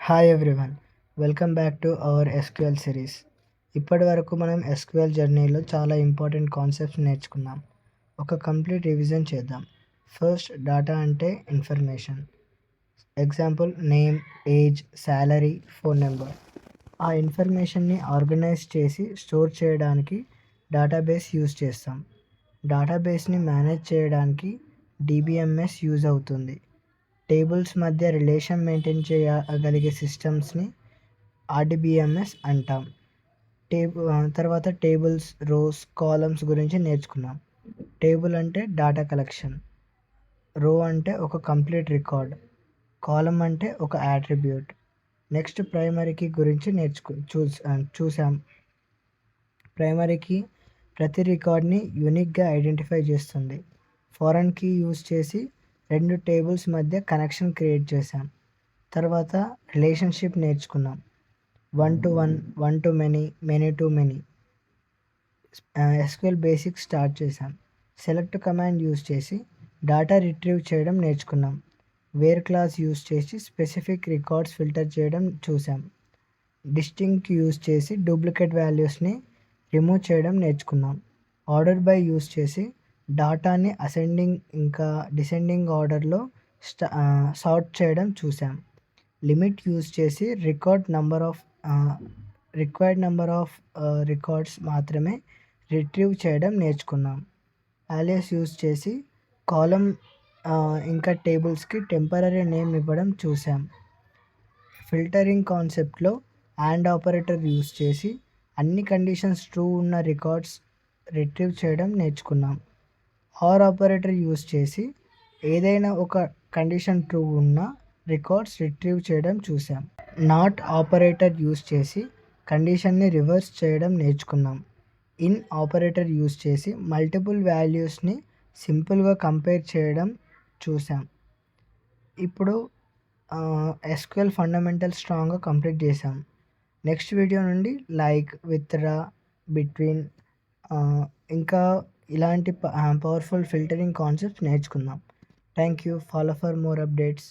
Hi everyone, welcome back to our SQL series. ఇప్పటి వరకు మనం ఎస్క్యూఎల్ జర్నీలో చాలా ఇంపార్టెంట్ కాన్సెప్ట్స్ నేర్చుకున్నాం. ఒక కంప్లీట్ రివిజన్ చేద్దాం. ఫస్ట్, డేటా అంటే information. Example name, age, salary, phone number. ఆ ఇన్ఫర్మేషన్ని ఆర్గనైజ్ చేసి స్టోర్ చేయడానికి డేటాబేస్ యూజ్ చేస్తాం. డేటాబేస్ని మేనేజ్ చేయడానికి డిబిఎంఎస్ యూజ్ అవుతుంది. టేబుల్స్ మధ్య రిలేషన్ మెయింటైన్ చేయగలిగే సిస్టమ్స్ని ఆర్డిబిఎంఎస్ అంటాం. తర్వాత టేబుల్స్, రోస్, కాలమ్స్ గురించి నేర్చుకున్నాం. టేబుల్ అంటే డేటా కలెక్షన్, రో అంటే ఒక కంప్లీట్ రికార్డ్, కాలం అంటే ఒక యాట్రిబ్యూట్. నెక్స్ట్ ప్రైమరీ కీ గురించి చూసాం. ప్రైమరీ కీ ప్రతి రికార్డ్ని యూనిక్గా ఐడెంటిఫై చేస్తుంది. ఫారెన్ కీ యూజ్ చేసి రెండు టేబుల్స్ మధ్య కనెక్షన్ క్రియేట్ చేశాం. తర్వాత రిలేషన్షిప్ నేర్చుకున్నాం. 1 to 1, 1 to many, many to many. SQL basics start చేశాం. సెలెక్ట్ కమాండ్ యూజ్ చేసి డేటా రిట్రీవ్ చేయడం నేర్చుకున్నాం. వేర్ క్లాస్ యూజ్ చేసి స్పెసిఫిక్ రికార్డ్స్ ఫిల్టర్ చేయడం చూసాం. డిస్టింక్ట్ యూజ్ చేసి డూప్లికేట్ వాల్యూస్ని రిమూవ్ చేయడం నేర్చుకున్నాం. ఆర్డర్ బై యూజ్ చేసి డేటాని అసెండింగ్ ఇంకా డిసెండింగ్ ఆర్డర్లో సార్ట్ చేయడం చూసాం. లిమిట్ యూజ్ చేసి రిక్వైర్డ్ నెంబర్ ఆఫ్ రికార్డ్స్ మాత్రమే రిట్రీవ్ చేయడం నేర్చుకున్నాం. అలియాస్ యూజ్ చేసి కాలమ్ ఇంకా టేబుల్స్కి టెంపరరీ నేమ్ ఇవ్వడం చూసాం. ఫిల్టరింగ్ కాన్సెప్ట్లో అండ్ ఆపరేటర్ యూజ్ చేసి అన్ని కండిషన్స్ ట్రూ ఉన్న రికార్డ్స్ రిట్రీవ్ చేయడం నేర్చుకున్నాం. ఆర్ ఆపరేటర్ యూజ్ చేసి ఏదైనా ఒక కండిషన్ ట్రూ ఉన్న రికార్డ్స్ రిట్రీవ్ చేయడం చూసాం. నాట్ ఆపరేటర్ యూజ్ చేసి కండిషన్ని రివర్స్ చేయడం నేర్చుకున్నాం. ఇన్ ఆపరేటర్ యూజ్ చేసి మల్టిపుల్ వాల్యూస్ని సింపుల్గా కంపేర్ చేయడం చూసాం. ఇప్పుడు ఎస్క్యూఎల్ ఫండమెంటల్ స్ట్రాంగ్గా కంప్లీట్ చేసాం. నెక్స్ట్ వీడియో నుండి విత్డ్రా, బిట్వీన్ ఇంకా ఇలాంటి పవర్ఫుల్ ఫిల్టరింగ్ కాన్సెప్ట్స్ నేర్చుకుందాం. Thank you. Follow for more updates.